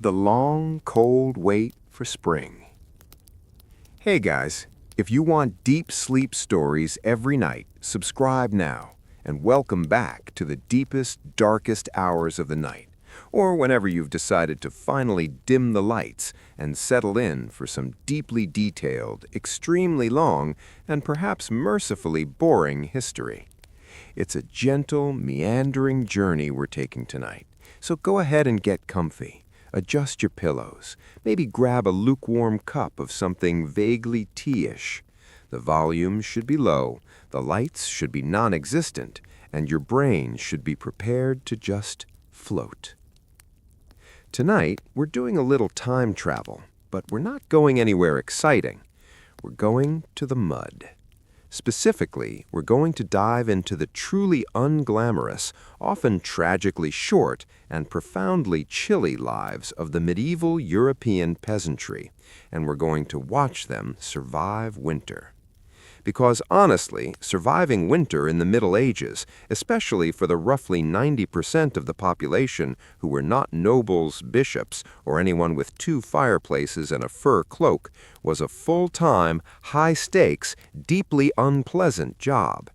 The long, cold wait for spring. Hey guys, if you want deep sleep stories every night, subscribe now and welcome back to the deepest, darkest hours of the night, or whenever you've decided to finally dim the lights and settle in for some deeply detailed, extremely long, and perhaps mercifully boring history. It's a gentle, meandering journey we're taking tonight, so go ahead and get comfy. Adjust your pillows. Maybe grab a lukewarm cup of something vaguely tea-ish. The volume should be low, the lights should be non-existent, and your brain should be prepared to just float. Tonight, we're doing a little time travel, but we're not going anywhere exciting. We're going to the mud. Specifically, we're going to dive into the truly unglamorous, often tragically short, and profoundly chilly lives of the medieval European peasantry, and we're going to watch them survive winter. Because honestly, surviving winter in the Middle Ages, especially for the roughly 90% of the population who were not nobles, bishops, or anyone with 2 fireplaces and a fur cloak, was a full-time, high-stakes, deeply unpleasant job.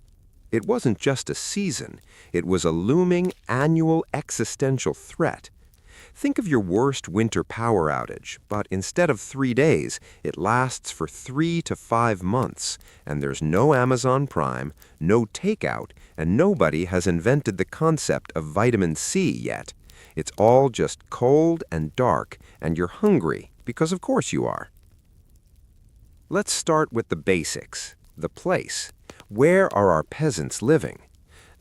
It wasn't just a season, it was a looming annual existential threat. Think of your worst winter power outage, but instead of 3 days, it lasts for 3 to 5 months, and there's no Amazon Prime, no takeout, and nobody has invented the concept of vitamin C yet. It's all just cold and dark, and you're hungry, because of course you are. Let's start with the basics, the place. Where are our peasants living?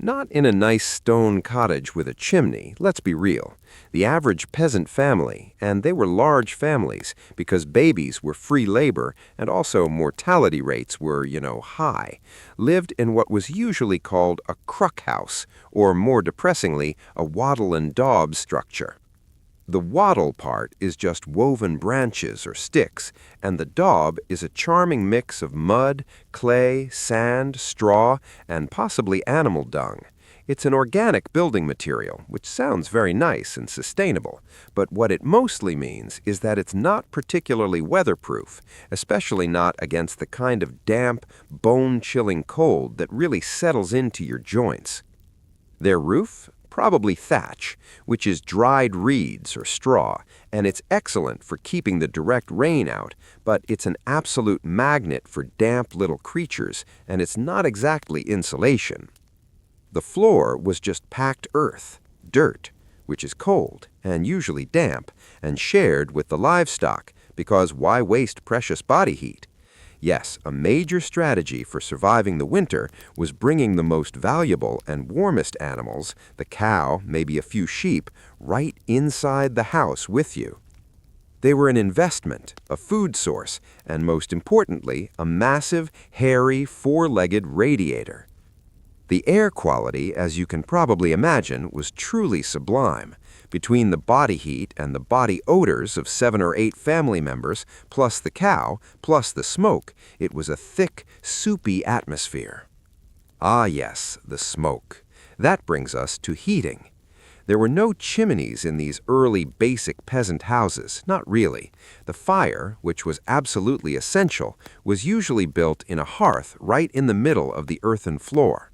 Not in a nice stone cottage with a chimney, let's be real. The average peasant family, and they were large families because babies were free labor and also mortality rates were, high, lived in what was usually called a cruck house, or more depressingly, a wattle and daub structure. The wattle part is just woven branches or sticks, and the daub is a charming mix of mud, clay, sand, straw, and possibly animal dung. It's an organic building material, which sounds very nice and sustainable, but what it mostly means is that it's not particularly weatherproof, especially not against the kind of damp, bone-chilling cold that really settles into your joints. Their roof? Probably thatch, which is dried reeds or straw, and it's excellent for keeping the direct rain out, but it's an absolute magnet for damp little creatures, and it's not exactly insulation. The floor was just packed earth, dirt, which is cold and usually damp, and shared with the livestock, because why waste precious body heat? Yes, a major strategy for surviving the winter was bringing the most valuable and warmest animals, the cow, maybe a few sheep, right inside the house with you. They were an investment, a food source, and most importantly, a massive, hairy, 4-legged radiator. The air quality, as you can probably imagine, was truly sublime. Between the body heat and the body odors of 7 or 8 family members, plus the cow, plus the smoke, it was a thick, soupy atmosphere. Ah yes, the smoke. That brings us to heating. There were no chimneys in these early basic peasant houses, not really. The fire, which was absolutely essential, was usually built in a hearth right in the middle of the earthen floor.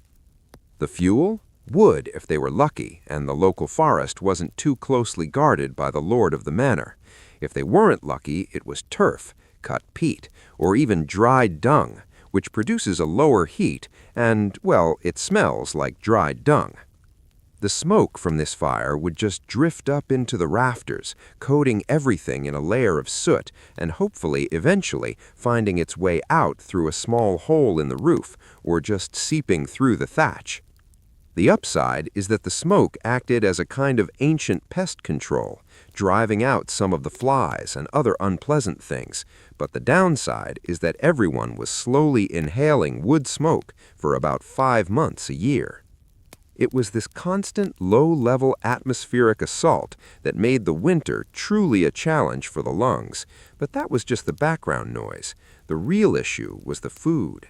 The fuel? Wood, if they were lucky, and the local forest wasn't too closely guarded by the lord of the manor. If they weren't lucky, it was turf, cut peat, or even dried dung, which produces a lower heat and, well, it smells like dried dung. The smoke from this fire would just drift up into the rafters, coating everything in a layer of soot and hopefully, eventually, finding its way out through a small hole in the roof or just seeping through the thatch. The upside is that the smoke acted as a kind of ancient pest control, driving out some of the flies and other unpleasant things, but the downside is that everyone was slowly inhaling wood smoke for about 5 months a year. It was this constant low-level atmospheric assault that made the winter truly a challenge for the lungs, but that was just the background noise. The real issue was the food.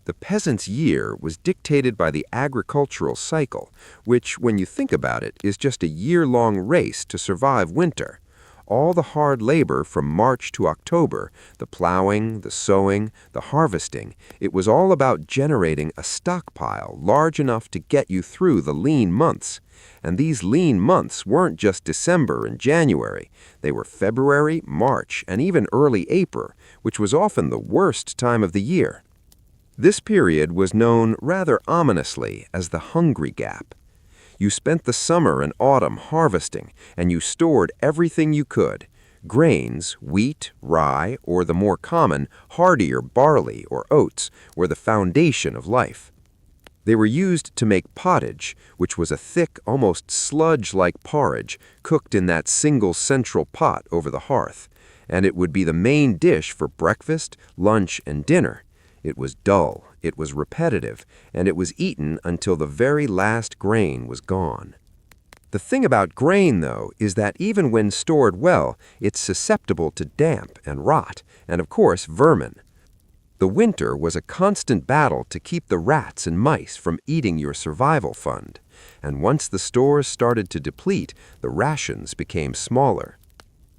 The peasant's year was dictated by the agricultural cycle, which, when you think about it, is just a year-long race to survive winter. All the hard labor from March to October, the plowing, the sowing, the harvesting, it was all about generating a stockpile large enough to get you through the lean months. And these lean months weren't just December and January. They were February, March, and even early April, which was often the worst time of the year. This period was known rather ominously as the hungry gap. You spent the summer and autumn harvesting, and you stored everything you could. Grains, wheat, rye, or the more common, hardier barley or oats, were the foundation of life. They were used to make pottage, which was a thick, almost sludge-like porridge cooked in that single central pot over the hearth, and it would be the main dish for breakfast, lunch, and dinner. It was dull, it was repetitive, and it was eaten until the very last grain was gone. The thing about grain, though, is that even when stored well, it's susceptible to damp and rot, and of course vermin. The winter was a constant battle to keep the rats and mice from eating your survival fund, and once the stores started to deplete, the rations became smaller.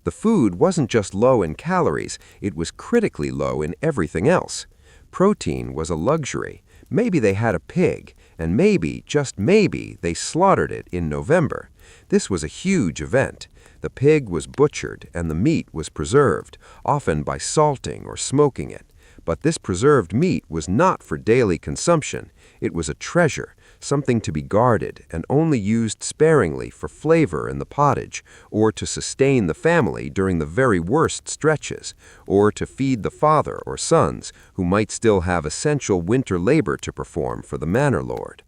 The food wasn't just low in calories, it was critically low in everything else. Protein was a luxury. Maybe they had a pig, and maybe, just maybe, they slaughtered it in November. This was a huge event. The pig was butchered and the meat was preserved, often by salting or smoking it. But this preserved meat was not for daily consumption. It was a treasure, something to be guarded and only used sparingly for flavor in the pottage, or to sustain the family during the very worst stretches, or to feed the father or sons who might still have essential winter labor to perform for the manor lord.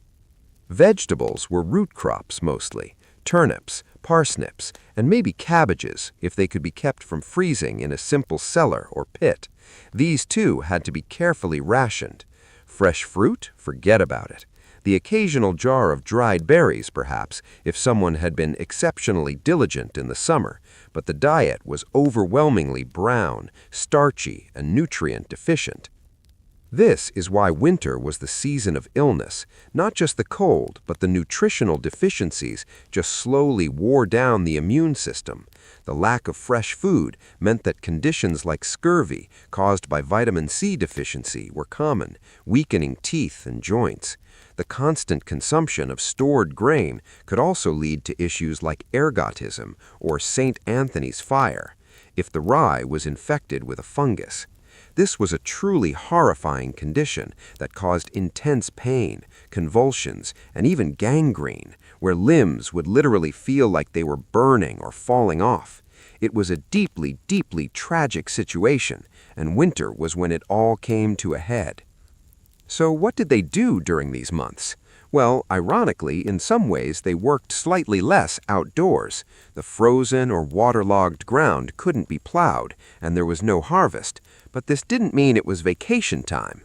Vegetables were root crops mostly, turnips, parsnips, and maybe cabbages if they could be kept from freezing in a simple cellar or pit. These too had to be carefully rationed. Fresh fruit? Forget about it. The occasional jar of dried berries, perhaps, if someone had been exceptionally diligent in the summer, but the diet was overwhelmingly brown, starchy, and nutrient deficient. This is why winter was the season of illness. Not just the cold, but the nutritional deficiencies just slowly wore down the immune system. The lack of fresh food meant that conditions like scurvy, caused by vitamin C deficiency, were common, weakening teeth and joints. The constant consumption of stored grain could also lead to issues like ergotism or St. Anthony's fire, if the rye was infected with a fungus. This was a truly horrifying condition that caused intense pain, convulsions, and even gangrene, where limbs would literally feel like they were burning or falling off. It was a deeply, deeply tragic situation, and winter was when it all came to a head. So what did they do during these months? Well, ironically, in some ways they worked slightly less outdoors. The frozen or waterlogged ground couldn't be plowed, and there was no harvest. But this didn't mean it was vacation time.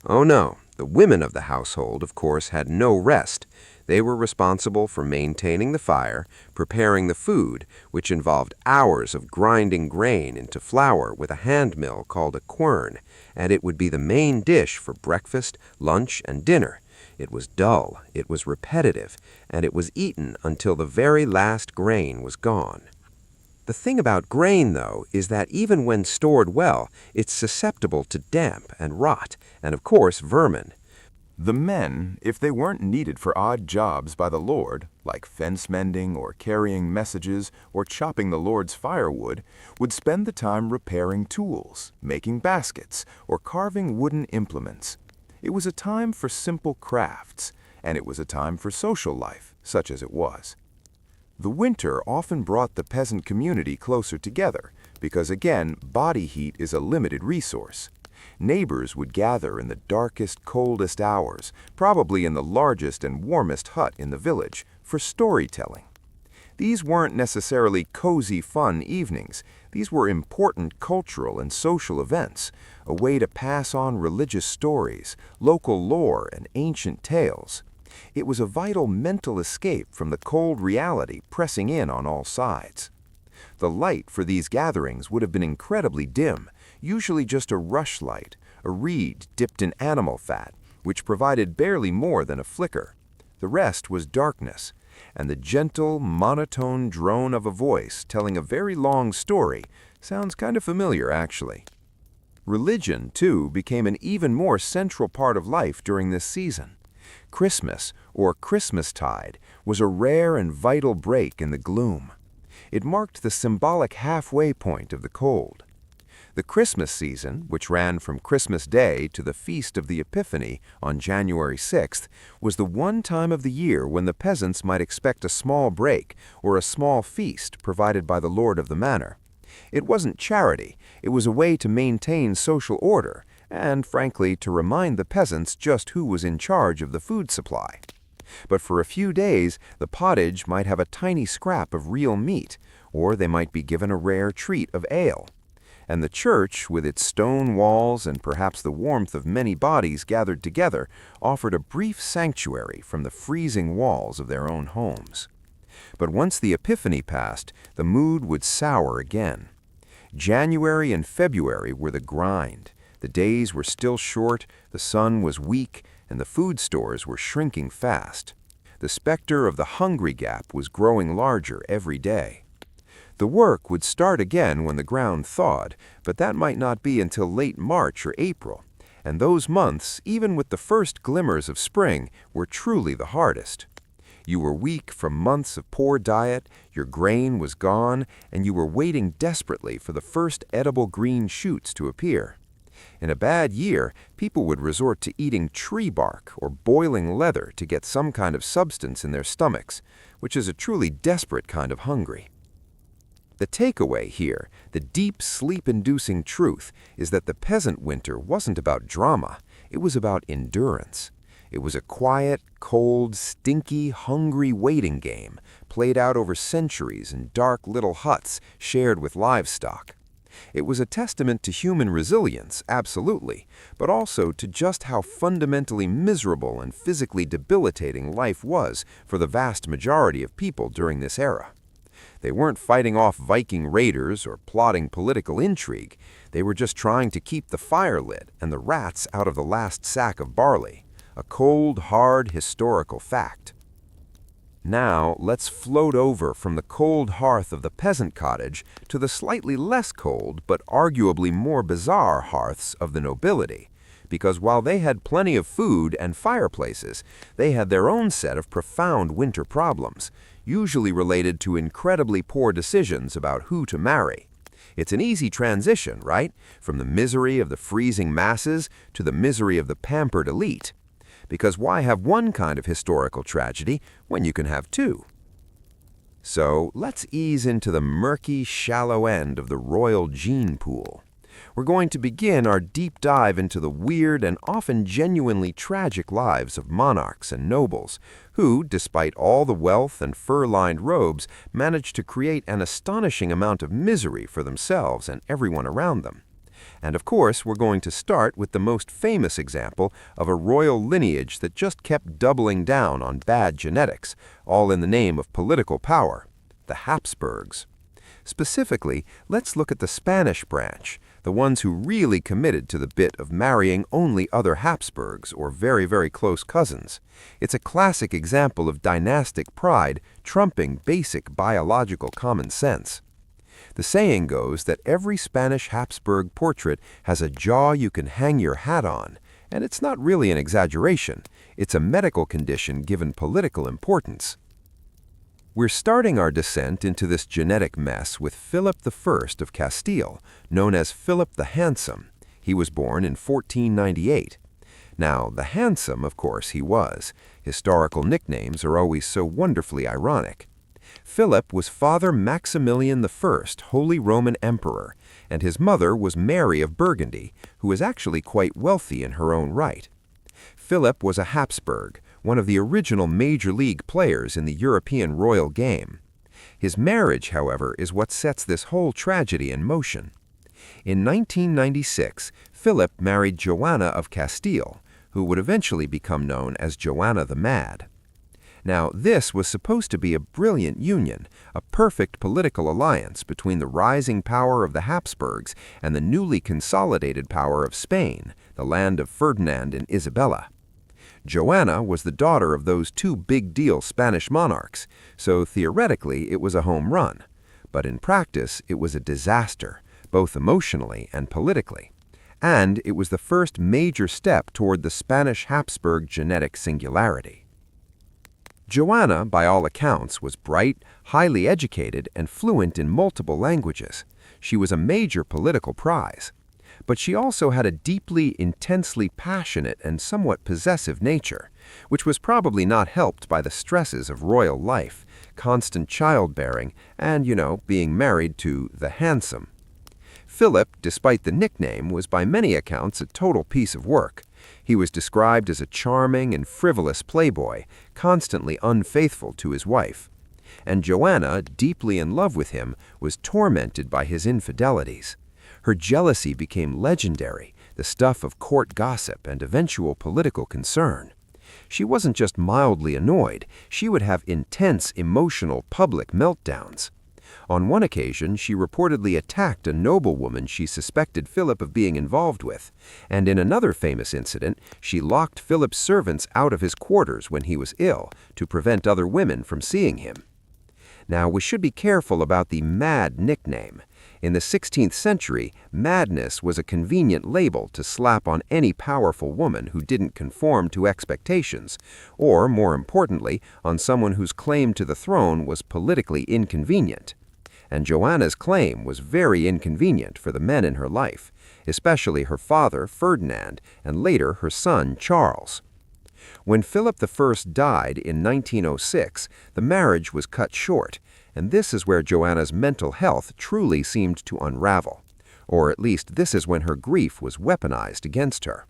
Oh no, the women of the household, of course, had no rest. They were responsible for maintaining the fire, preparing the food, which involved hours of grinding grain into flour with a hand mill called a quern, and it would be the main dish for breakfast, lunch, and dinner. It was dull, it was repetitive, and it was eaten until the very last grain was gone. The thing about grain, though, is that even when stored well, it's susceptible to damp and rot, and of course vermin. The men, if they weren't needed for odd jobs by the Lord, like fence mending or carrying messages or chopping the Lord's firewood, would spend the time repairing tools, making baskets, or carving wooden implements. It was a time for simple crafts, and it was a time for social life, such as it was. The winter often brought the peasant community closer together because, again, body heat is a limited resource. Neighbors would gather in the darkest, coldest hours, probably in the largest and warmest hut in the village, for storytelling. These weren't necessarily cozy, fun evenings. These were important cultural and social events, a way to pass on religious stories, local lore, and ancient tales. It was a vital mental escape from the cold reality pressing in on all sides. The light for these gatherings would have been incredibly dim, usually just a rushlight, a reed dipped in animal fat, which provided barely more than a flicker. The rest was darkness, and the gentle, monotone drone of a voice telling a very long story sounds kind of familiar, actually. Religion, too, became an even more central part of life during this season. Christmas, or Christmastide, was a rare and vital break in the gloom. It marked the symbolic halfway point of the cold. The Christmas season, which ran from Christmas Day to the Feast of the Epiphany on January 6th, was the one time of the year when the peasants might expect a small break or a small feast provided by the lord of the manor. It wasn't charity, it was a way to maintain social order and, frankly, to remind the peasants just who was in charge of the food supply. But for a few days, the pottage might have a tiny scrap of real meat, or they might be given a rare treat of ale. And the church, with its stone walls and perhaps the warmth of many bodies gathered together, offered a brief sanctuary from the freezing walls of their own homes. But once the Epiphany passed, the mood would sour again. January and February were the grind. The days were still short, the sun was weak, and the food stores were shrinking fast. The specter of the hungry gap was growing larger every day. The work would start again when the ground thawed, but that might not be until late March or April, and those months, even with the first glimmers of spring, were truly the hardest. You were weak from months of poor diet, your grain was gone, and you were waiting desperately for the first edible green shoots to appear. In a bad year, people would resort to eating tree bark or boiling leather to get some kind of substance in their stomachs, which is a truly desperate kind of hungry. The takeaway here, the deep sleep-inducing truth, is that the peasant winter wasn't about drama, it was about endurance. It was a quiet, cold, stinky, hungry waiting game, played out over centuries in dark little huts shared with livestock. It was a testament to human resilience, absolutely, but also to just how fundamentally miserable and physically debilitating life was for the vast majority of people during this era. They weren't fighting off Viking raiders or plotting political intrigue. They were just trying to keep the fire lit and the rats out of the last sack of barley. A cold, hard, historical fact. Now, let's float over from the cold hearth of the peasant cottage to the slightly less cold but arguably more bizarre hearths of the nobility. Because while they had plenty of food and fireplaces, they had their own set of profound winter problems, usually related to incredibly poor decisions about who to marry. It's an easy transition, right? From the misery of the freezing masses to the misery of the pampered elite. Because why have one kind of historical tragedy when you can have two? So let's ease into the murky, shallow end of the royal gene pool. We're going to begin our deep dive into the weird and often genuinely tragic lives of monarchs and nobles, who, despite all the wealth and fur-lined robes, managed to create an astonishing amount of misery for themselves and everyone around them. And of course, we're going to start with the most famous example of a royal lineage that just kept doubling down on bad genetics, all in the name of political power, the Habsburgs. Specifically, let's look at the Spanish branch, the ones who really committed to the bit of marrying only other Habsburgs or very, very close cousins. It's a classic example of dynastic pride trumping basic biological common sense. The saying goes that every Spanish Habsburg portrait has a jaw you can hang your hat on, and it's not really an exaggeration. It's a medical condition given political importance. We're starting our descent into this genetic mess with Philip I of Castile, known as Philip the Handsome. He was born in 1498. Now, the Handsome, of course, he was. Historical nicknames are always so wonderfully ironic. Philip was Father Maximilian I, Holy Roman Emperor, and his mother was Mary of Burgundy, who was actually quite wealthy in her own right. Philip was a Habsburg, one of the original major league players in the European royal game. His marriage, however, is what sets this whole tragedy in motion. In 1996, Philip married Joanna of Castile, who would eventually become known as Joanna the Mad. Now, this was supposed to be a brilliant union, a perfect political alliance between the rising power of the Habsburgs and the newly consolidated power of Spain, the land of Ferdinand and Isabella. Joanna was the daughter of those two big-deal Spanish monarchs, so theoretically it was a home run. But in practice, it was a disaster, both emotionally and politically. And it was the first major step toward the Spanish-Habsburg genetic singularity. Joanna, by all accounts, was bright, highly educated, and fluent in multiple languages. She was a major political prize. But she also had a deeply, intensely passionate and somewhat possessive nature, which was probably not helped by the stresses of royal life, constant childbearing, and, being married to the handsome. Philip, despite the nickname, was by many accounts a total piece of work. He was described as a charming and frivolous playboy, constantly unfaithful to his wife. And Joanna, deeply in love with him, was tormented by his infidelities. Her jealousy became legendary, the stuff of court gossip and eventual political concern. She wasn't just mildly annoyed, she would have intense emotional public meltdowns. On one occasion, she reportedly attacked a noblewoman she suspected Philip of being involved with, and in another famous incident, she locked Philip's servants out of his quarters when he was ill to prevent other women from seeing him. Now, we should be careful about the Mad nickname. In the 16th century, madness was a convenient label to slap on any powerful woman who didn't conform to expectations, or, more importantly, on someone whose claim to the throne was politically inconvenient. And Joanna's claim was very inconvenient for the men in her life, especially her father, Ferdinand, and later her son, Charles. When Philip I died in 1906, the marriage was cut short, and this is where Joanna's mental health truly seemed to unravel. Or at least this is when her grief was weaponized against her.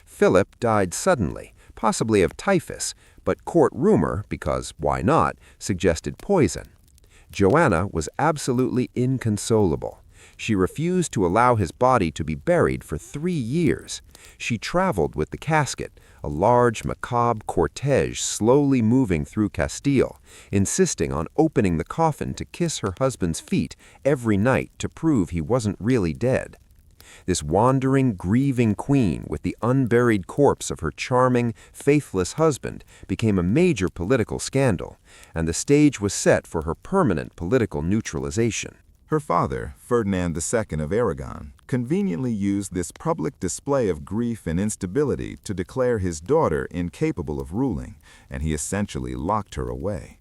Philip died suddenly, possibly of typhus, but court rumor, because why not, suggested poison. Joanna was absolutely inconsolable. She refused to allow his body to be buried for 3 years. She traveled with the casket, a large, macabre cortege slowly moving through Castile, insisting on opening the coffin to kiss her husband's feet every night to prove he wasn't really dead. This wandering, grieving queen with the unburied corpse of her charming, faithless husband became a major political scandal, and the stage was set for her permanent political neutralization. Her father, Ferdinand II of Aragon, conveniently used this public display of grief and instability to declare his daughter incapable of ruling, and he essentially locked her away.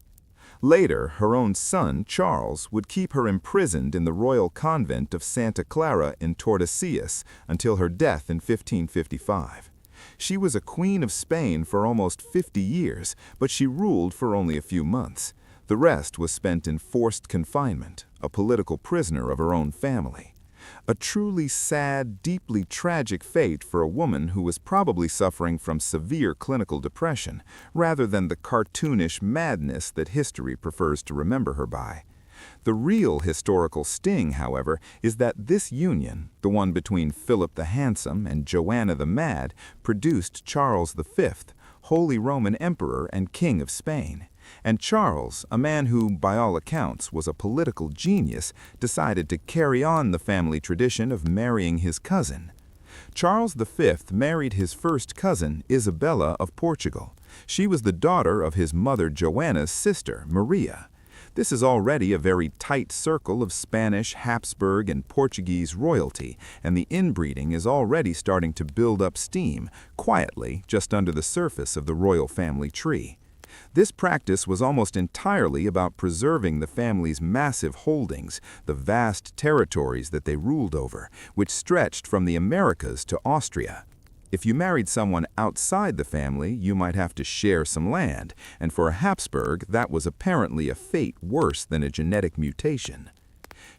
Later, her own son, Charles, would keep her imprisoned in the royal convent of Santa Clara in Tordesillas until her death in 1555. She was a queen of Spain for almost 50 years, but she ruled for only a few months. The rest was spent in forced confinement, a political prisoner of her own family. A truly sad, deeply tragic fate for a woman who was probably suffering from severe clinical depression, rather than the cartoonish madness that history prefers to remember her by. The real historical sting, however, is that this union, the one between Philip the Handsome and Joanna the Mad, produced Charles V, Holy Roman Emperor and King of Spain. And Charles, a man who, by all accounts, was a political genius, decided to carry on the family tradition of marrying his cousin. Charles V married his first cousin, Isabella of Portugal. She was the daughter of his mother Joanna's sister, Maria. This is already a very tight circle of Spanish, Habsburg, and Portuguese royalty, and the inbreeding is already starting to build up steam, quietly, just under the surface of the royal family tree. This practice was almost entirely about preserving the family's massive holdings, the vast territories that they ruled over, which stretched from the Americas to Austria. If you married someone outside the family, you might have to share some land, and for a Habsburg, that was apparently a fate worse than a genetic mutation.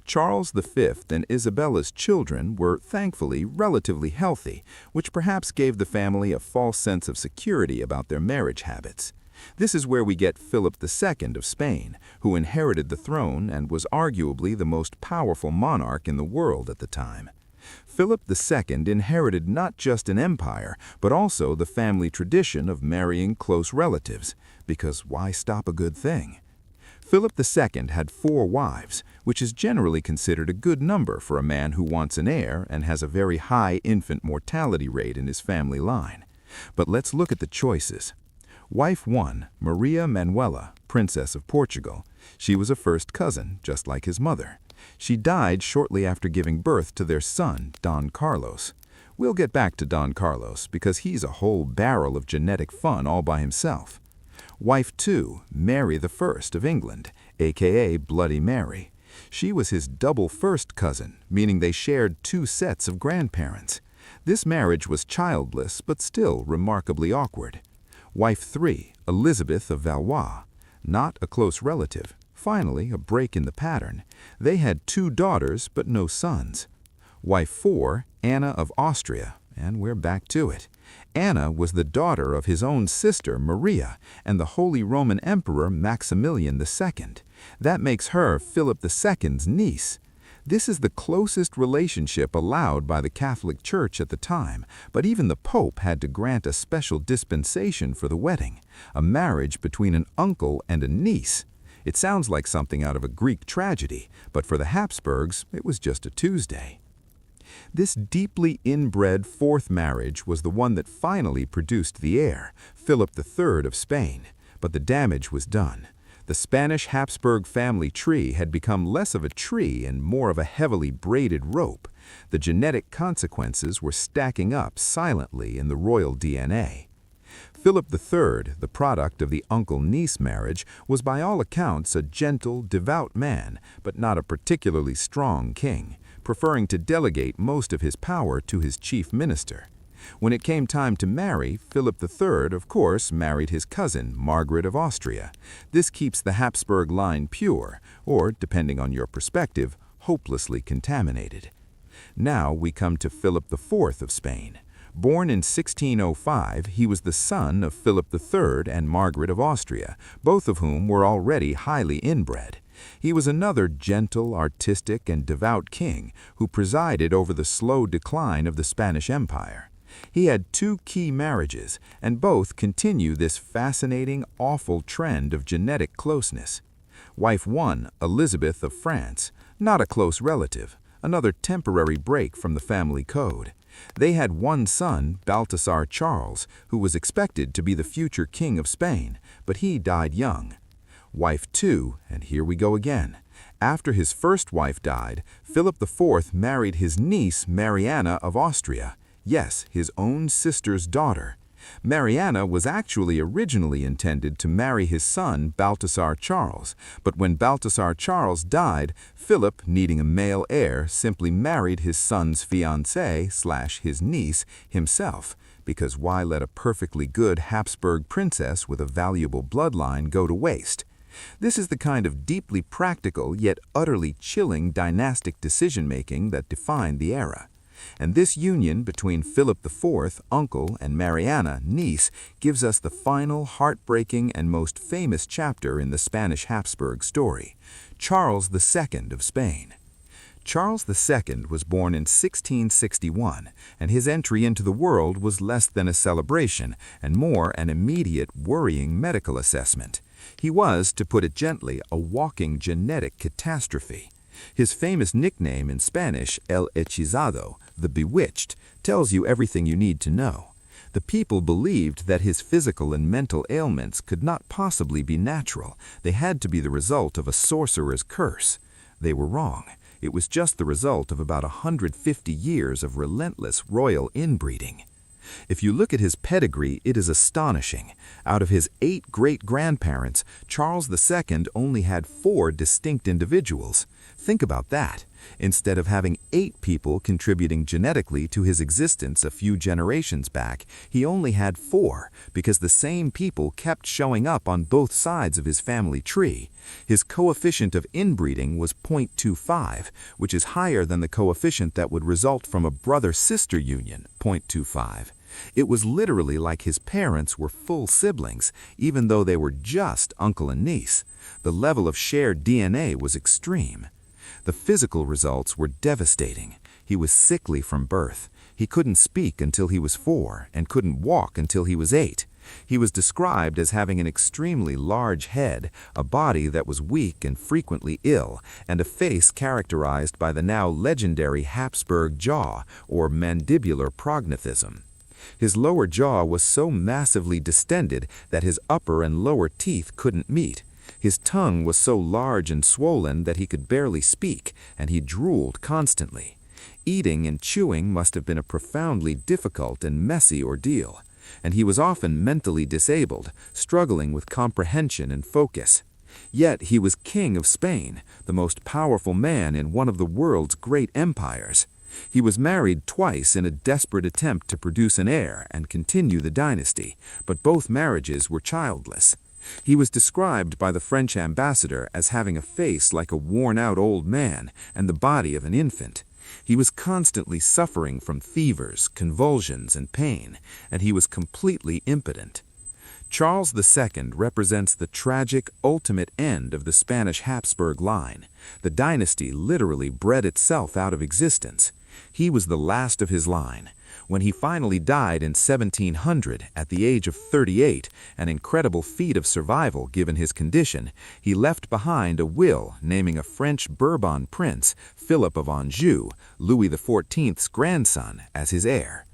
Charles V and Isabella's children were, thankfully, relatively healthy, which perhaps gave the family a false sense of security about their marriage habits. This is where we get Philip II of Spain, who inherited the throne and was arguably the most powerful monarch in the world at the time. Philip II inherited not just an empire, but also the family tradition of marrying close relatives, because why stop a good thing? Philip II had 4 wives, which is generally considered a good number for a man who wants an heir and has a very high infant mortality rate in his family line. But let's look at the choices. Wife 1, Maria Manuela, Princess of Portugal. She was a first cousin, just like his mother. She died shortly after giving birth to their son, Don Carlos. We'll get back to Don Carlos because he's a whole barrel of genetic fun all by himself. Wife 2, Mary I of England, aka Bloody Mary. She was his double first cousin, meaning they shared 2 sets of grandparents. This marriage was childless, but still remarkably awkward. Wife 3, Elizabeth of Valois. Not a close relative. Finally, a break in the pattern. They had 2 daughters, but no sons. Wife 4, Anna of Austria, and we're back to it. Anna was the daughter of his own sister, Maria, and the Holy Roman Emperor Maximilian II. That makes her Philip II's niece. This is the closest relationship allowed by the Catholic Church at the time, but even the Pope had to grant a special dispensation for the wedding, a marriage between an uncle and a niece. It sounds like something out of a Greek tragedy, but for the Habsburgs, it was just a Tuesday. This deeply inbred 4th marriage was the one that finally produced the heir, Philip III of Spain, but the damage was done. The Spanish Habsburg family tree had become less of a tree and more of a heavily braided rope. The genetic consequences were stacking up silently in the royal DNA. Philip III, the product of the uncle-niece marriage, was by all accounts a gentle, devout man, but not a particularly strong king, preferring to delegate most of his power to his chief minister. When it came time to marry, Philip III, of course, married his cousin, Margaret of Austria. This keeps the Habsburg line pure, or, depending on your perspective, hopelessly contaminated. Now we come to Philip IV of Spain. Born in 1605, he was the son of Philip III and Margaret of Austria, both of whom were already highly inbred. He was another gentle, artistic, and devout king who presided over the slow decline of the Spanish Empire. He had 2 key marriages, and both continue this fascinating, awful trend of genetic closeness. Wife 1, Elizabeth of France, not a close relative, another temporary break from the family code. They had 1 son, Balthasar Charles, who was expected to be the future king of Spain, but he died young. Wife 2, and here we go again. After his first wife died, Philip IV married his niece Mariana of Austria. Yes, his own sister's daughter. Mariana was actually originally intended to marry his son Balthasar Charles, but when Balthasar Charles died, Philip, needing a male heir, simply married his son's fiancée/his niece himself, because why let a perfectly good Habsburg princess with a valuable bloodline go to waste? This is the kind of deeply practical yet utterly chilling dynastic decision-making that defined the era. And this union between Philip IV, uncle, and Mariana, niece, gives us the final, heartbreaking, and most famous chapter in the Spanish Habsburg story, Charles II of Spain. Charles II was born in 1661, and his entry into the world was less than a celebration and more an immediate, worrying medical assessment. He was, to put it gently, a walking genetic catastrophe. His famous nickname in Spanish, El Hechizado, the Bewitched, tells you everything you need to know. The people believed that his physical and mental ailments could not possibly be natural. They had to be the result of a sorcerer's curse. They were wrong. It was just the result of about 150 years of relentless royal inbreeding. If you look at his pedigree, it is astonishing. Out of his 8 great-grandparents, Charles II only had 4 distinct individuals. Think about that. Instead of having 8 people contributing genetically to his existence a few generations back, he only had 4, because the same people kept showing up on both sides of his family tree. His coefficient of inbreeding was 0.25, which is higher than the coefficient that would result from a brother-sister union, 0.25. It was literally like his parents were full siblings, even though they were just uncle and niece. The level of shared DNA was extreme. The physical results were devastating. He was sickly from birth. He couldn't speak until he was 4 and couldn't walk until he was 8. He was described as having an extremely large head, a body that was weak and frequently ill, and a face characterized by the now legendary Habsburg jaw, or mandibular prognathism. His lower jaw was so massively distended that his upper and lower teeth couldn't meet. His tongue was so large and swollen that he could barely speak, and he drooled constantly. Eating and chewing must have been a profoundly difficult and messy ordeal, and he was often mentally disabled, struggling with comprehension and focus. Yet he was king of Spain, the most powerful man in one of the world's great empires. He was married twice in a desperate attempt to produce an heir and continue the dynasty, but both marriages were childless. He was described by the French ambassador as having a face like a worn-out old man and the body of an infant. He was constantly suffering from fevers, convulsions, and pain, and he was completely impotent. Charles II represents the tragic, ultimate end of the Spanish Habsburg line. The dynasty literally bred itself out of existence. He was the last of his line. When he finally died in 1700 at the age of 38, an incredible feat of survival given his condition, he left behind a will naming a French Bourbon prince, Philip of Anjou, Louis XIV's grandson, as his heir.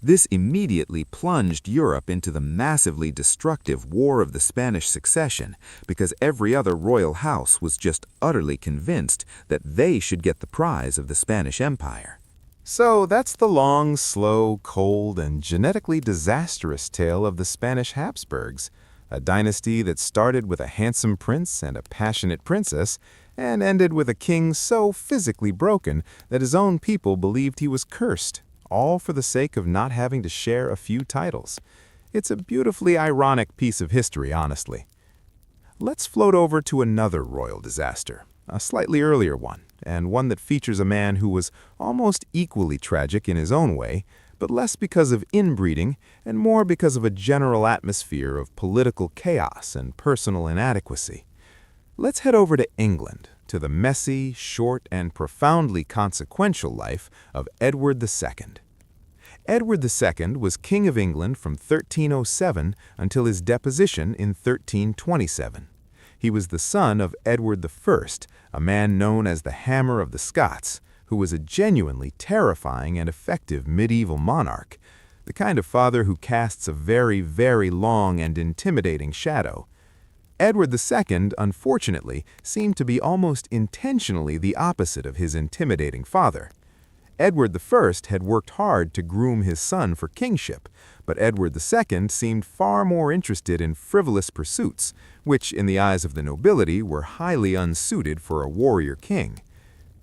This immediately plunged Europe into the massively destructive War of the Spanish Succession because every other royal house was just utterly convinced that they should get the prize of the Spanish Empire. So that's the long, slow, cold, and genetically disastrous tale of the Spanish Habsburgs, a dynasty that started with a handsome prince and a passionate princess and ended with a king so physically broken that his own people believed he was cursed, all for the sake of not having to share a few titles. It's a beautifully ironic piece of history, honestly. Let's float over to another royal disaster, a slightly earlier one, and one that features a man who was almost equally tragic in his own way, but less because of inbreeding and more because of a general atmosphere of political chaos and personal inadequacy. Let's head over to England, to the messy, short, and profoundly consequential life of Edward II. Edward II was King of England from 1307 until his deposition in 1327. He was the son of Edward I, a man known as the Hammer of the Scots, who was a genuinely terrifying and effective medieval monarch, the kind of father who casts a very, very long and intimidating shadow. Edward II, unfortunately, seemed to be almost intentionally the opposite of his intimidating father. Edward I had worked hard to groom his son for kingship, but Edward II seemed far more interested in frivolous pursuits, which, in the eyes of the nobility, were highly unsuited for a warrior king.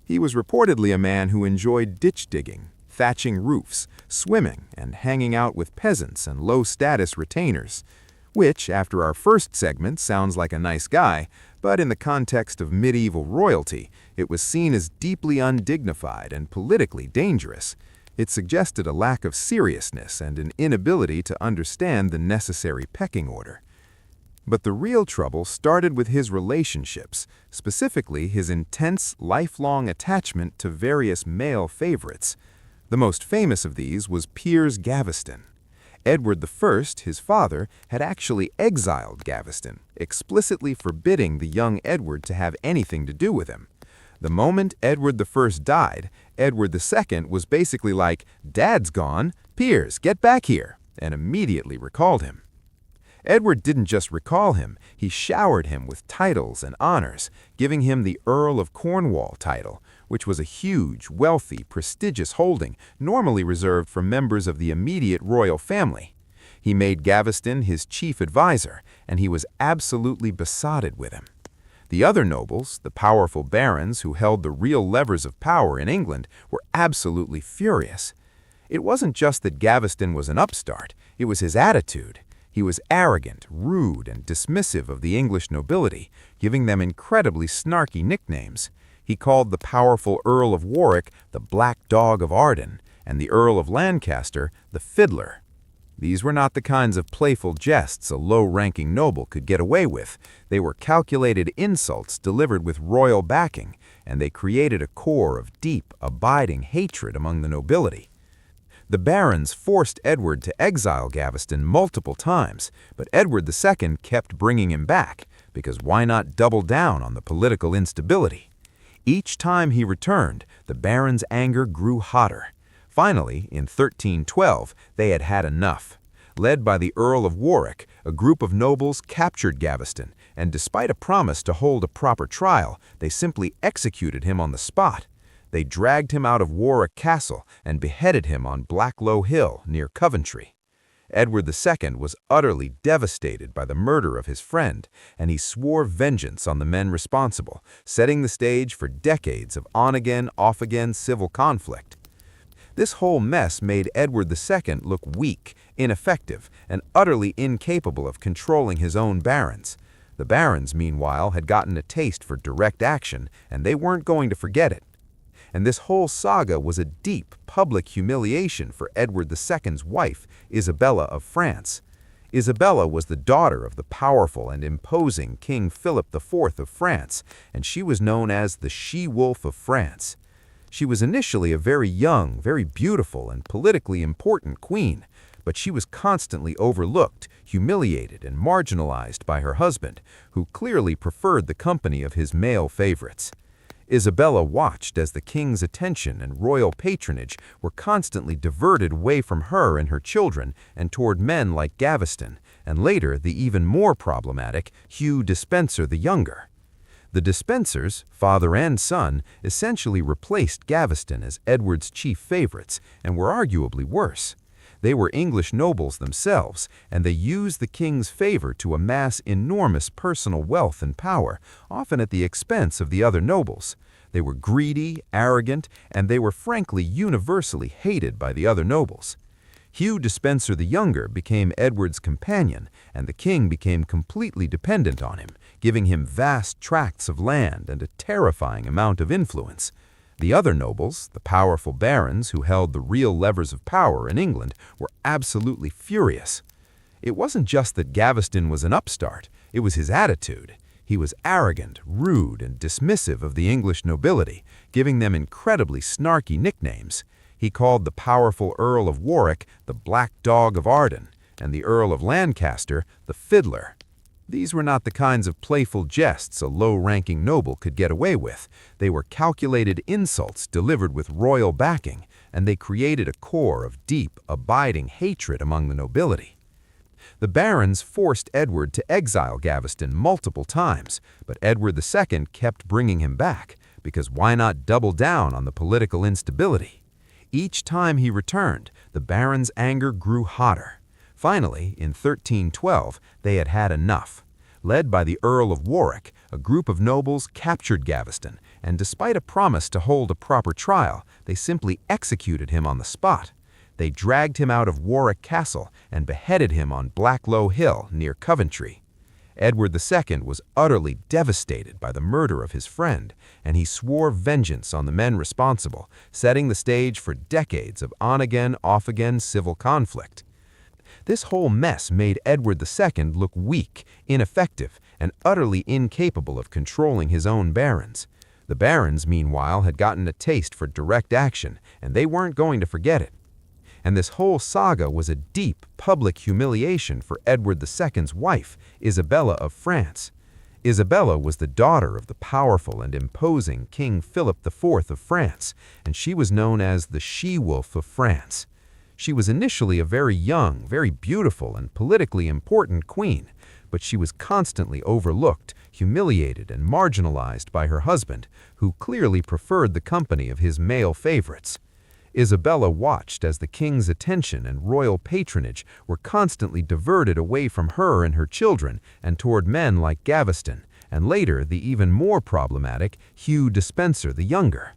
He was reportedly a man who enjoyed ditch digging, thatching roofs, swimming, and hanging out with peasants and low-status retainers, which, after our first segment, sounds like a nice guy, but in the context of medieval royalty, it was seen as deeply undignified and politically dangerous. It suggested a lack of seriousness and an inability to understand the necessary pecking order. But the real trouble started with his relationships, specifically his intense, lifelong attachment to various male favorites. The most famous of these was Piers Gaveston. Edward I, his father, had actually exiled Gaveston, explicitly forbidding the young Edward to have anything to do with him. The moment Edward I died, Edward II was basically like, "Dad's gone, Piers, get back here," and immediately recalled him. Edward didn't just recall him, he showered him with titles and honors, giving him the Earl of Cornwall title, which was a huge, wealthy, prestigious holding normally reserved for members of the immediate royal family. He made Gaveston his chief advisor, and he was absolutely besotted with him. The other nobles, the powerful barons who held the real levers of power in England, were absolutely furious. It wasn't just that Gaveston was an upstart, it was his attitude. He was arrogant, rude, and dismissive of the English nobility, giving them incredibly snarky nicknames. He called the powerful Earl of Warwick the Black Dog of Arden, and the Earl of Lancaster the Fiddler. These were not the kinds of playful jests a low-ranking noble could get away with. They were calculated insults delivered with royal backing, and they created a core of deep, abiding hatred among the nobility. The barons forced Edward to exile Gaveston multiple times, but Edward II kept bringing him back, because why not double down on the political instability? Each time he returned, the barons' anger grew hotter. Finally, in 1312, they had had enough. Led by the Earl of Warwick, a group of nobles captured Gaveston, and despite a promise to hold a proper trial, they simply executed him on the spot. They dragged him out of Warwick Castle and beheaded him on Blacklow Hill near Coventry. Edward II was utterly devastated by the murder of his friend, and he swore vengeance on the men responsible, setting the stage for decades of on-again, off-again civil conflict. This whole mess made Edward II look weak, ineffective, and utterly incapable of controlling his own barons. The barons, meanwhile, had gotten a taste for direct action, and they weren't going to forget it. And this whole saga was a deep public humiliation for Edward II's wife, Isabella of France. Isabella was the daughter of the powerful and imposing King Philip IV of France, and she was known as the She-Wolf of France. She was initially a very young, very beautiful, and politically important queen, but she was constantly overlooked, humiliated, and marginalized by her husband, who clearly preferred the company of his male favorites. Isabella watched as the king's attention and royal patronage were constantly diverted away from her and her children and toward men like Gaveston, and later the even more problematic Hugh Despenser the Younger. The Despensers, father and son, essentially replaced Gaveston as Edward's chief favorites and were arguably worse. They were English nobles themselves, and they used the king's favor to amass enormous personal wealth and power, often at the expense of the other nobles. They were greedy, arrogant, and they were frankly universally hated by the other nobles. Hugh Despenser the Younger became Edward's companion, and the king became completely dependent on him, giving him vast tracts of land and a terrifying amount of influence. The other nobles, the powerful barons who held the real levers of power in England, were absolutely furious. It wasn't just that Gaveston was an upstart, it was his attitude. He was arrogant, rude, and dismissive of the English nobility, giving them incredibly snarky nicknames. He called the powerful Earl of Warwick the Black Dog of Arden, and the Earl of Lancaster the Fiddler. These were not the kinds of playful jests a low-ranking noble could get away with. They were calculated insults delivered with royal backing, and they created a core of deep, abiding hatred among the nobility. The barons forced Edward to exile Gaveston multiple times, but Edward II kept bringing him back, because why not double down on the political instability? Each time he returned, the barons' anger grew hotter. Finally, in 1312, they had had enough. Led by the Earl of Warwick, a group of nobles captured Gaveston, and despite a promise to hold a proper trial, they simply executed him on the spot. They dragged him out of Warwick Castle and beheaded him on Blacklow Hill near Coventry. Edward II was utterly devastated by the murder of his friend, and he swore vengeance on the men responsible, setting the stage for decades of on-again, off-again civil conflict. This whole mess made Edward II look weak, ineffective, and utterly incapable of controlling his own barons. The barons, meanwhile, had gotten a taste for direct action, and they weren't going to forget it. And this whole saga was a deep public humiliation for Edward II's wife, Isabella of France. Isabella was the daughter of the powerful and imposing King Philip IV of France, and she was known as the She-Wolf of France. She was initially a very young, very beautiful, and politically important queen, but she was constantly overlooked, humiliated, and marginalized by her husband, who clearly preferred the company of his male favorites. Isabella watched as the king's attention and royal patronage were constantly diverted away from her and her children and toward men like Gaveston, and later the even more problematic Hugh Despenser the Younger.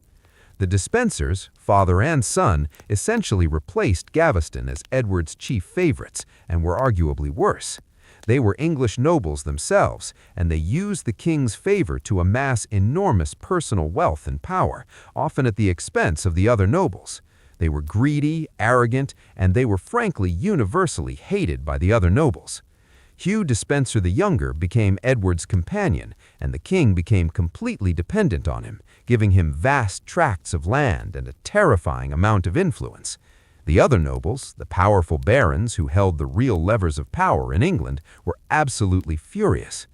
The Despensers, father and son, essentially replaced Gaveston as Edward's chief favorites and were arguably worse. They were English nobles themselves, and they used the king's favor to amass enormous personal wealth and power, often at the expense of the other nobles. They were greedy, arrogant, and they were frankly universally hated by the other nobles. Hugh Despenser the Younger became Edward's companion, and the king became completely dependent on him, giving him vast tracts of land and a terrifying amount of influence. The other nobles, the powerful barons who held the real levers of power in England, were absolutely furious.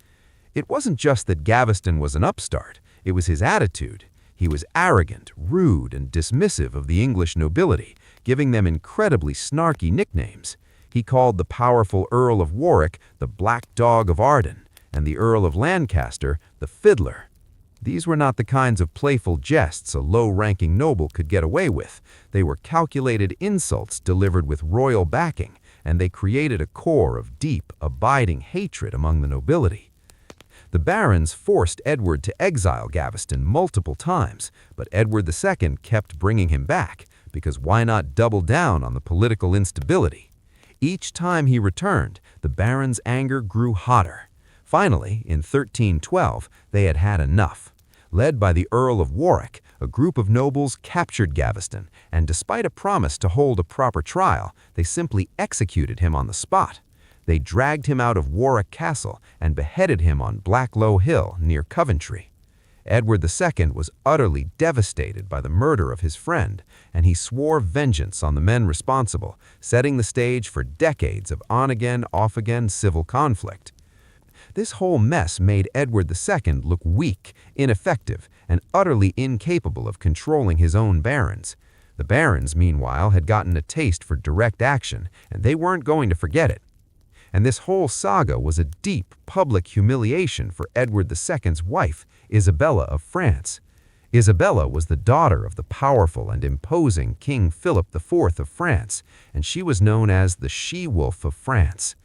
It wasn't just that Gaveston was an upstart, it was his attitude. He was arrogant, rude, and dismissive of the English nobility, giving them incredibly snarky nicknames. He called the powerful Earl of Warwick the Black Dog of Arden, and the Earl of Lancaster the Fiddler. These were not the kinds of playful jests a low-ranking noble could get away with. They were calculated insults delivered with royal backing, and they created a core of deep, abiding hatred among the nobility. The barons forced Edward to exile Gaveston multiple times, but Edward II kept bringing him back, because why not double down on the political instability? Each time he returned, the barons' anger grew hotter. Finally, in 1312, they had had enough. Led by the Earl of Warwick, a group of nobles captured Gaveston, and despite a promise to hold a proper trial, they simply executed him on the spot. They dragged him out of Warwick Castle and beheaded him on Blacklow Hill near Coventry. Edward II was utterly devastated by the murder of his friend, and he swore vengeance on the men responsible, setting the stage for decades of on-again, off-again civil conflict. This whole mess made Edward II look weak, ineffective, and utterly incapable of controlling his own barons. The barons, meanwhile, had gotten a taste for direct action, and they weren't going to forget it. And this whole saga was a deep public humiliation for Edward II's wife, Isabella of France. Isabella was the daughter of the powerful and imposing King Philip IV of France, and she was known as the She-Wolf of France.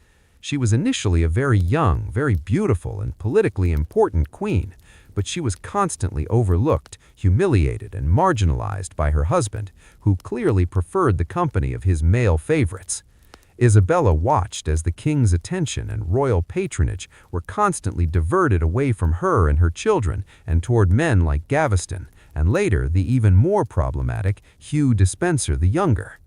She was initially a very young, very beautiful, and politically important queen, but she was constantly overlooked, humiliated, and marginalized by her husband, who clearly preferred the company of his male favorites. Isabella watched as the king's attention and royal patronage were constantly diverted away from her and her children and toward men like Gaveston, and later the even more problematic Hugh Despenser the Younger.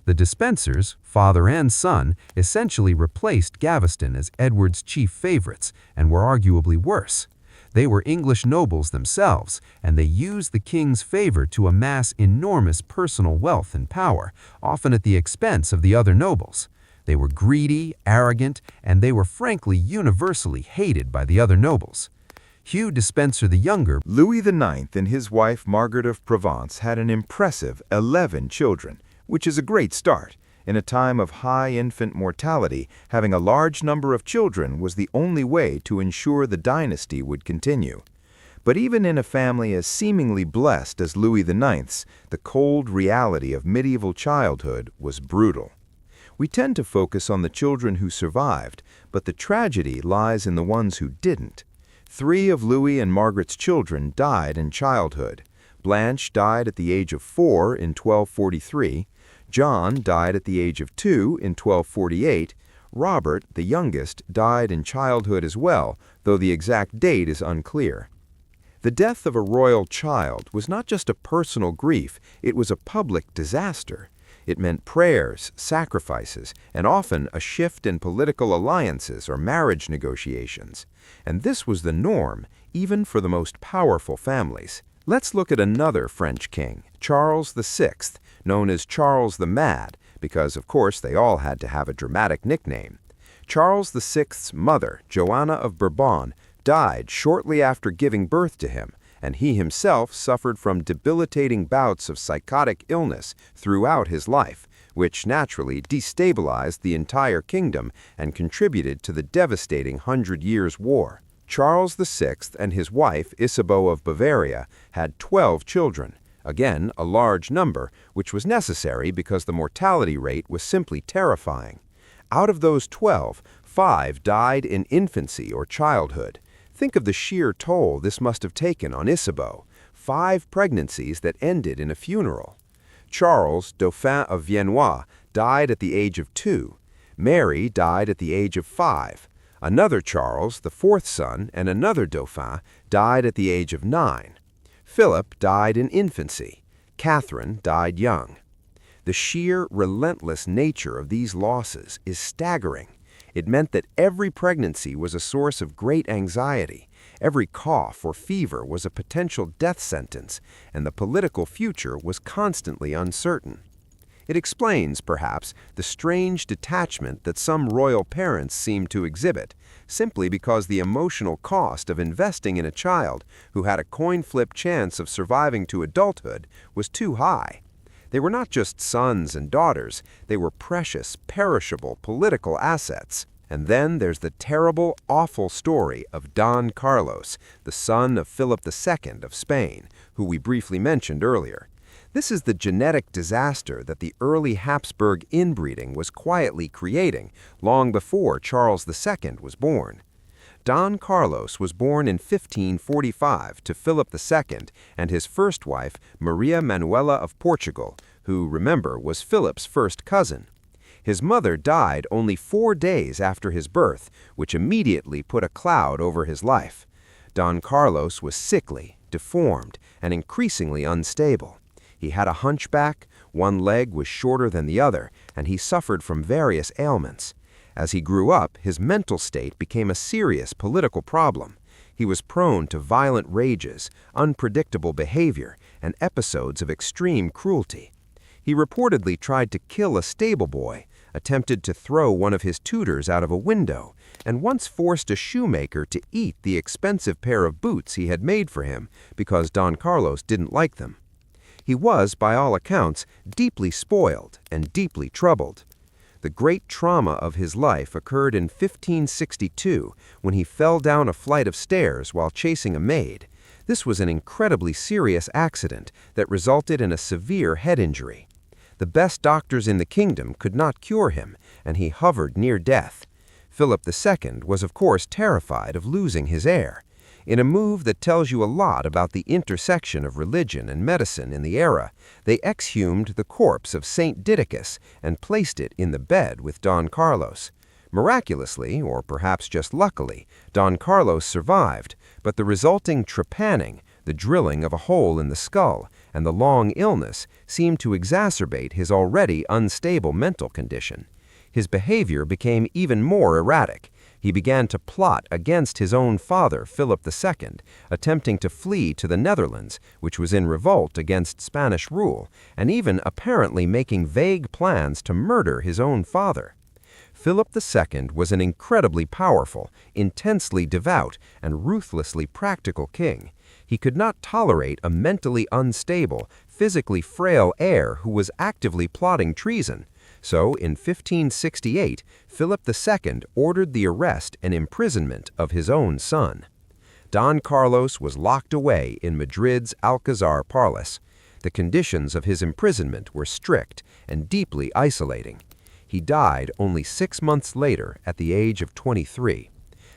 The Despensers, father and son, essentially replaced Gaveston as Edward's chief favorites and were arguably worse. They were English nobles themselves, and they used the king's favor to amass enormous personal wealth and power, often at the expense of the other nobles. They were greedy, arrogant, and they were frankly universally hated by the other nobles. Hugh Despenser the Younger, Louis IX and his wife Margaret of Provence had an impressive 11 children, which is a great start. In a time of high infant mortality, having a large number of children was the only way to ensure the dynasty would continue. But even in a family as seemingly blessed as Louis IX's, the cold reality of medieval childhood was brutal. We tend to focus on the children who survived, but the tragedy lies in the ones who didn't. 3 of Louis and Margaret's children died in childhood. Blanche died at the age of 4 in 1243, John died at the age of 2 in 1248, Robert, the youngest, died in childhood as well, though the exact date is unclear. The death of a royal child was not just a personal grief, it was a public disaster. It meant prayers, sacrifices, and often a shift in political alliances or marriage negotiations. And this was the norm, even for the most powerful families. Let's look at another French king, Charles VI, known as Charles the Mad, because of course they all had to have a dramatic nickname. Charles VI's mother, Joanna of Bourbon, died shortly after giving birth to him, and he himself suffered from debilitating bouts of psychotic illness throughout his life, which naturally destabilized the entire kingdom and contributed to the devastating Hundred Years' War. Charles VI and his wife, Isabeau of Bavaria, had 12 children, again a large number, which was necessary because the mortality rate was simply terrifying. Out of those 12, 5 died in infancy or childhood. Think of the sheer toll this must have taken on Isabeau, 5 pregnancies that ended in a funeral. Charles, Dauphin of Viennois, died at the age of 2. Mary died at the age of 5. Another Charles, the 4th son, and another Dauphin, died at the age of 9. Philip died in infancy. Catherine died young. The sheer, relentless nature of these losses is staggering. It meant that every pregnancy was a source of great anxiety. Every cough or fever was a potential death sentence, and the political future was constantly uncertain. It explains, perhaps, the strange detachment that some royal parents seem to exhibit, simply because the emotional cost of investing in a child who had a coin-flip chance of surviving to adulthood was too high. They were not just sons and daughters, they were precious, perishable political assets. And then there's the terrible, awful story of Don Carlos, the son of Philip II of Spain, who we briefly mentioned earlier. This is the genetic disaster that the early Habsburg inbreeding was quietly creating long before Charles II was born. Don Carlos was born in 1545 to Philip II and his first wife, Maria Manuela of Portugal, who, remember, was Philip's first cousin. His mother died only 4 days after his birth, which immediately put a cloud over his life. Don Carlos was sickly, deformed, and increasingly unstable. He had a hunchback, one leg was shorter than the other, and he suffered from various ailments. As he grew up, his mental state became a serious political problem. He was prone to violent rages, unpredictable behavior, and episodes of extreme cruelty. He reportedly tried to kill a stable boy, attempted to throw one of his tutors out of a window, and once forced a shoemaker to eat the expensive pair of boots he had made for him because Don Carlos didn't like them. He was, by all accounts, deeply spoiled and deeply troubled. The great trauma of his life occurred in 1562 when he fell down a flight of stairs while chasing a maid. This was an incredibly serious accident that resulted in a severe head injury. The best doctors in the kingdom could not cure him, and he hovered near death. Philip II was of course terrified of losing his heir. In a move that tells you a lot about the intersection of religion and medicine in the era, they exhumed the corpse of Saint Didacus and placed it in the bed with Don Carlos. Miraculously, or perhaps just luckily, Don Carlos survived, but the resulting trepanning, the drilling of a hole in the skull, and the long illness seemed to exacerbate his already unstable mental condition. His behavior became even more erratic. He began to plot against his own father, Philip II, attempting to flee to the Netherlands, which was in revolt against Spanish rule, and even apparently making vague plans to murder his own father. Philip II was an incredibly powerful, intensely devout, and ruthlessly practical king. He could not tolerate a mentally unstable, physically frail heir who was actively plotting treason. So, in 1568, Philip II ordered the arrest and imprisonment of his own son. Don Carlos was locked away in Madrid's Alcazar Palace. The conditions of his imprisonment were strict and deeply isolating. He died only 6 months later at the age of 23.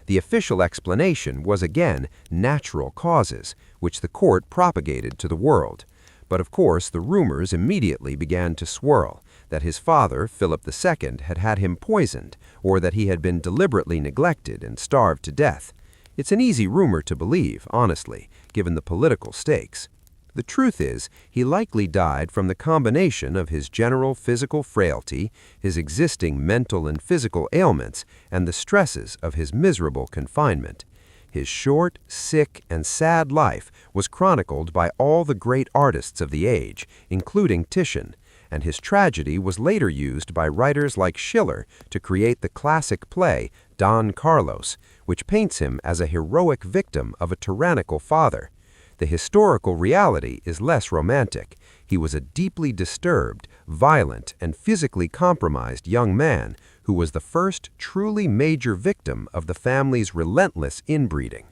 The official explanation was again natural causes, which the court propagated to the world. But of course, the rumors immediately began to swirl that his father, Philip II, had had him poisoned, or that he had been deliberately neglected and starved to death. It's an easy rumor to believe, honestly, given the political stakes. The truth is, he likely died from the combination of his general physical frailty, his existing mental and physical ailments, and the stresses of his miserable confinement. His short, sick, and sad life was chronicled by all the great artists of the age, including Titian, and his tragedy was later used by writers like Schiller to create the classic play Don Carlos, which paints him as a heroic victim of a tyrannical father. The historical reality is less romantic. He was a deeply disturbed, violent, and physically compromised young man who was the first truly major victim of the family's relentless inbreeding.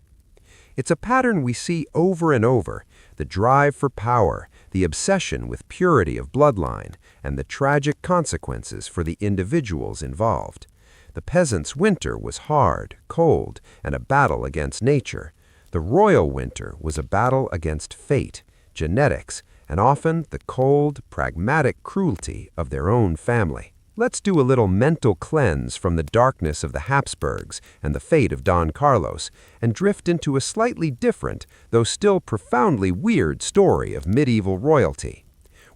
It's a pattern we see over and over: the drive for power, the obsession with purity of bloodline, and the tragic consequences for the individuals involved. The peasant's winter was hard, cold, and a battle against nature. The royal winter was a battle against fate, genetics, and often the cold, pragmatic cruelty of their own family. Let's do a little mental cleanse from the darkness of the Habsburgs and the fate of Don Carlos, and drift into a slightly different, though still profoundly weird story of medieval royalty.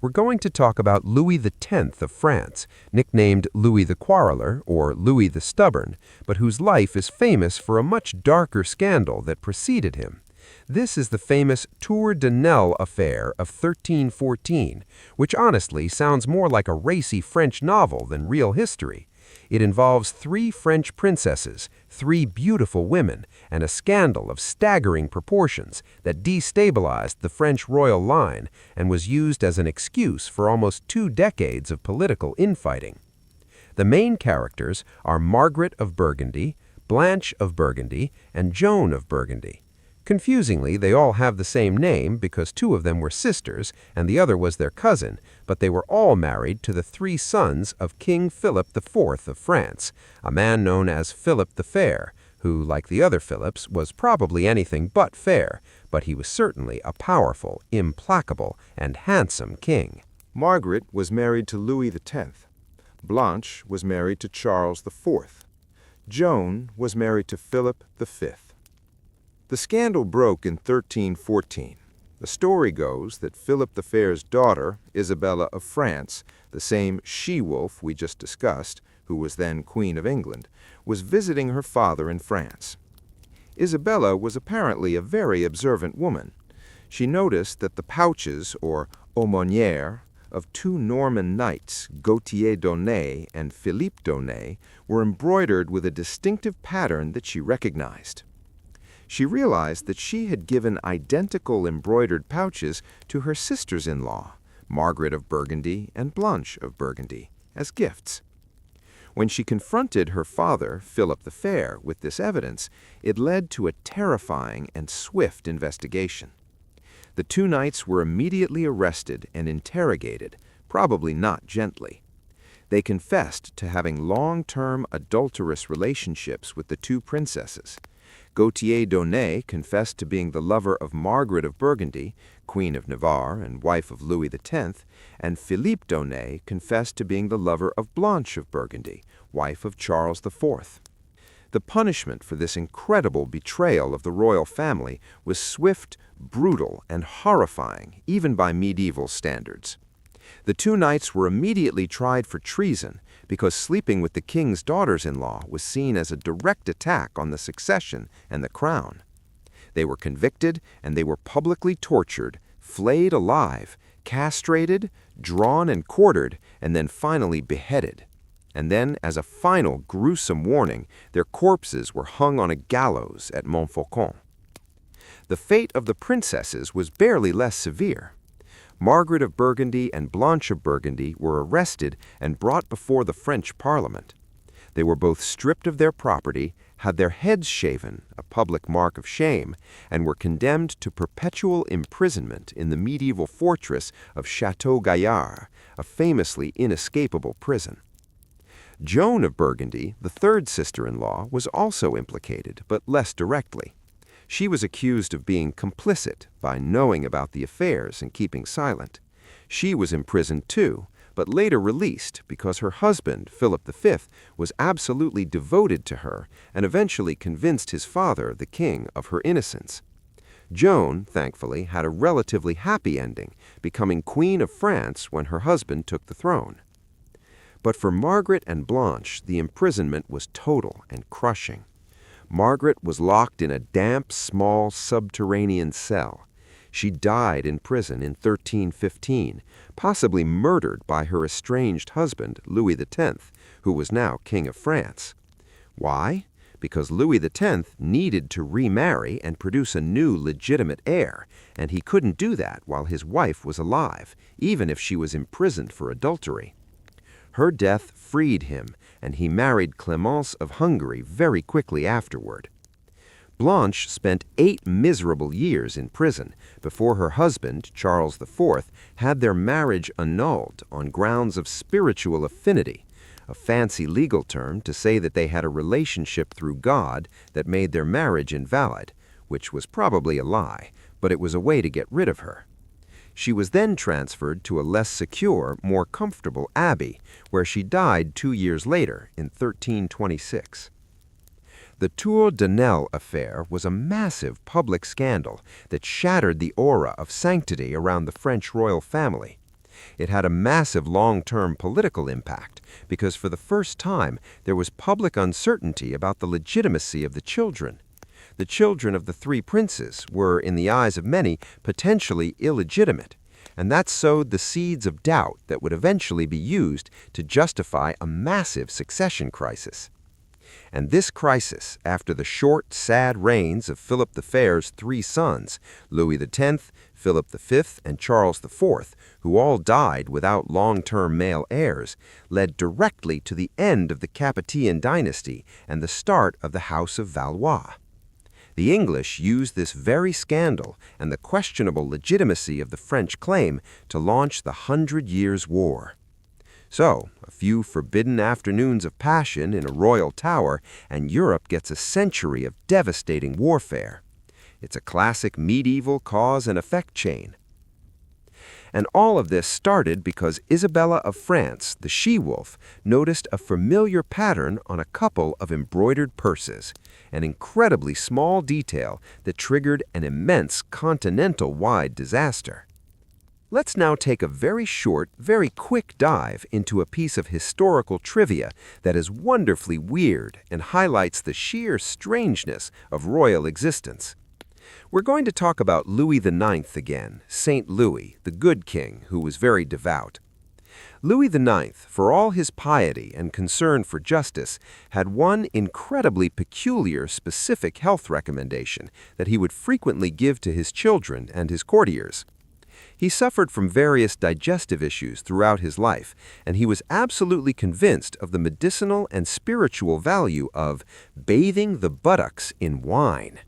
We're going to talk about Louis X of France, nicknamed Louis the Quarreler or Louis the Stubborn, but whose life is famous for a much darker scandal that preceded him. This is the famous Tour de Nesle affair of 1314, which honestly sounds more like a racy French novel than real history. It involves 3 French princesses, 3 beautiful women, and a scandal of staggering proportions that destabilized the French royal line and was used as an excuse for almost 2 decades of political infighting. The main characters are Margaret of Burgundy, Blanche of Burgundy, and Joan of Burgundy. Confusingly, they all have the same name because 2 of them were sisters and the other was their cousin, but they were all married to the 3 sons of King Philip IV of France, a man known as Philip the Fair, who, like the other Philips, was probably anything but fair, but he was certainly a powerful, implacable, and handsome king. Margaret was married to Louis X. Blanche was married to Charles IV. Joan was married to Philip V. The scandal broke in 1314. The story goes that Philip the Fair's daughter, Isabella of France, the same she-wolf we just discussed, who was then Queen of England, was visiting her father in France. Isabella was apparently a very observant woman. She noticed that the pouches, or aumônières, of 2 Norman knights, Gautier d'Aulnay and Philippe d'Aulnay, were embroidered with a distinctive pattern that she recognized. She realized that she had given identical embroidered pouches to her sisters-in-law, Margaret of Burgundy and Blanche of Burgundy, as gifts. When she confronted her father, Philip the Fair, with this evidence, it led to a terrifying and swift investigation. The 2 knights were immediately arrested and interrogated, probably not gently. They confessed to having long-term adulterous relationships with the 2 princesses. Gautier d'Aulnay confessed to being the lover of Margaret of Burgundy, Queen of Navarre and wife of Louis X, and Philippe d'Aulnay confessed to being the lover of Blanche of Burgundy, wife of Charles IV. The punishment for this incredible betrayal of the royal family was swift, brutal, and horrifying, even by medieval standards. The 2 knights were immediately tried for treason because sleeping with the king's daughters-in-law was seen as a direct attack on the succession and the crown. They were convicted and they were publicly tortured, flayed alive, castrated, drawn and quartered, and then finally beheaded. And then, as a final gruesome warning, their corpses were hung on a gallows at Montfaucon. The fate of the princesses was barely less severe. Margaret of Burgundy and Blanche of Burgundy were arrested and brought before the French Parliament. They were both stripped of their property, had their heads shaven, a public mark of shame, and were condemned to perpetual imprisonment in the medieval fortress of Château Gaillard, a famously inescapable prison. Joan of Burgundy, the 3rd sister-in-law, was also implicated, but less directly. She was accused of being complicit by knowing about the affairs and keeping silent. She was imprisoned too, but later released because her husband, Philip V, was absolutely devoted to her and eventually convinced his father, the king, of her innocence. Joan, thankfully, had a relatively happy ending, becoming Queen of France when her husband took the throne. But for Margaret and Blanche, the imprisonment was total and crushing. Margaret was locked in a damp, small, subterranean cell. She died in prison in 1315, possibly murdered by her estranged husband, Louis X, who was now King of France. Why? Because Louis X needed to remarry and produce a new legitimate heir, and he couldn't do that while his wife was alive, even if she was imprisoned for adultery. Her death freed him, and he married Clemence of Hungary very quickly afterward. Blanche spent 8 miserable years in prison before her husband, Charles IV, had their marriage annulled on grounds of spiritual affinity, a fancy legal term to say that they had a relationship through God that made their marriage invalid, which was probably a lie, but it was a way to get rid of her. She was then transferred to a less secure, more comfortable abbey, where she died 2 years later in 1326. The Tour de Nesle affair was a massive public scandal that shattered the aura of sanctity around the French royal family. It had a massive long-term political impact because for the first time there was public uncertainty about the legitimacy of the children. The children of the 3 princes were, in the eyes of many, potentially illegitimate, and that sowed the seeds of doubt that would eventually be used to justify a massive succession crisis. And this crisis, after the short, sad reigns of Philip the Fair's three sons, Louis X, Philip V, and Charles IV, who all died without long-term male heirs, led directly to the end of the Capetian dynasty and the start of the House of Valois. The English used this very scandal and the questionable legitimacy of the French claim to launch the 100 Years' War. So, a few forbidden afternoons of passion in a royal tower, and Europe gets a century of devastating warfare. It's a classic medieval cause and effect chain. And all of this started because Isabella of France, the she-wolf, noticed a familiar pattern on a couple of embroidered purses, an incredibly small detail that triggered an immense continental-wide disaster. Let's now take a very short, very quick dive into a piece of historical trivia that is wonderfully weird and highlights the sheer strangeness of royal existence. We're going to talk about Louis IX again, Saint Louis, the good king who was very devout. Louis IX, for all his piety and concern for justice, had one incredibly peculiar specific health recommendation that he would frequently give to his children and his courtiers. He suffered from various digestive issues throughout his life, and he was absolutely convinced of the medicinal and spiritual value of bathing the buttocks in wine.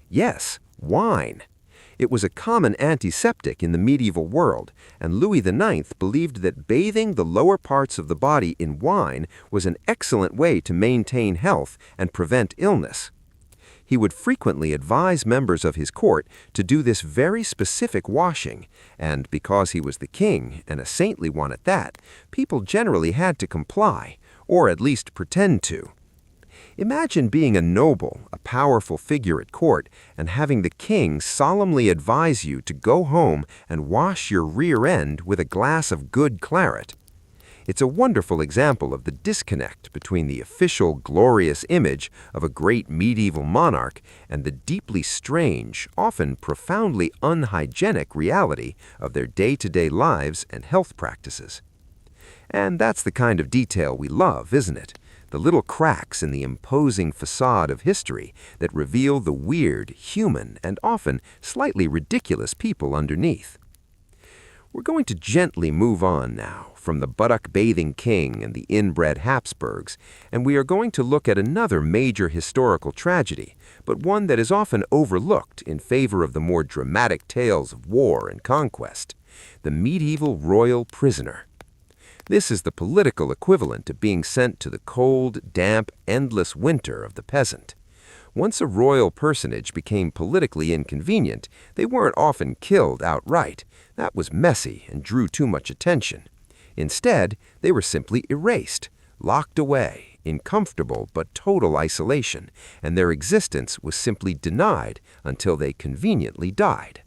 Yes, wine. It was a common antiseptic in the medieval world, and Louis IX believed that bathing the lower parts of the body in wine was an excellent way to maintain health and prevent illness. He would frequently advise members of his court to do this very specific washing, and because he was the king, and a saintly one at that, people generally had to comply, or at least pretend to. Imagine being a noble, a powerful figure at court, and having the king solemnly advise you to go home and wash your rear end with a glass of good claret. It's a wonderful example of the disconnect between the official, glorious image of a great medieval monarch and the deeply strange, often profoundly unhygienic reality of their day-to-day lives and health practices. And that's the kind of detail we love, isn't it? The little cracks in the imposing facade of history that reveal the weird, human, and often slightly ridiculous people underneath. We're going to gently move on now from the buttock-bathing king and the inbred Habsburgs, and we are going to look at another major historical tragedy, but one that is often overlooked in favor of the more dramatic tales of war and conquest, the medieval royal prisoner. This is the political equivalent of being sent to the cold, damp, endless winter of the peasant. Once a royal personage became politically inconvenient, they weren't often killed outright. That was messy and drew too much attention. Instead, they were simply erased, locked away, in comfortable but total isolation, and their existence was simply denied until they conveniently died.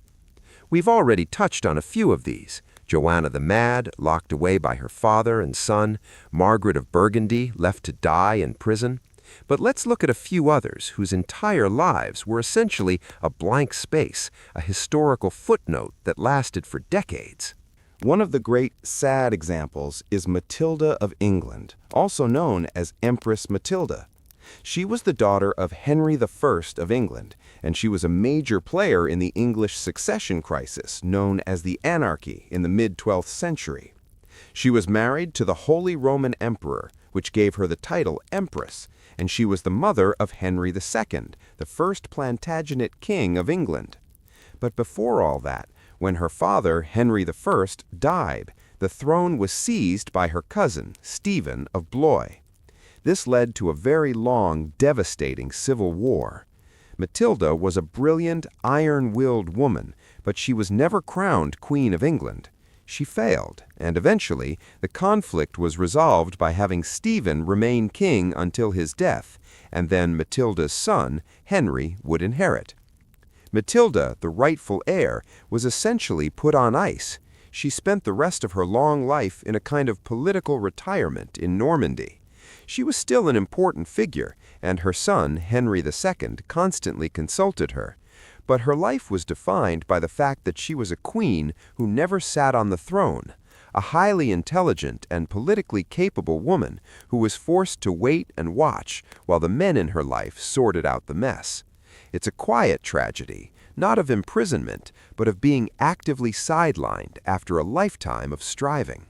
We've already touched on a few of these. Joanna the Mad, locked away by her father and son, Margaret of Burgundy, left to die in prison. But let's look at a few others whose entire lives were essentially a blank space, a historical footnote that lasted for decades. One of the great sad examples is Matilda of England, also known as Empress Matilda. She was the daughter of Henry I of England, and she was a major player in the English succession crisis known as the Anarchy in the mid-12th century. She was married to the Holy Roman Emperor, which gave her the title Empress, and she was the mother of Henry II, the first Plantagenet king of England. But before all that, when her father, Henry I, died, the throne was seized by her cousin, Stephen of Blois. This led to a very long, devastating civil war. Matilda was a brilliant, iron-willed woman, but she was never crowned Queen of England. She failed, and eventually the conflict was resolved by having Stephen remain king until his death, and then Matilda's son, Henry, would inherit. Matilda, the rightful heir, was essentially put on ice. She spent the rest of her long life in a kind of political retirement in Normandy. She was still an important figure, and her son, Henry II, constantly consulted her. But her life was defined by the fact that she was a queen who never sat on the throne, a highly intelligent and politically capable woman who was forced to wait and watch while the men in her life sorted out the mess. It's a quiet tragedy, not of imprisonment, but of being actively sidelined after a lifetime of striving.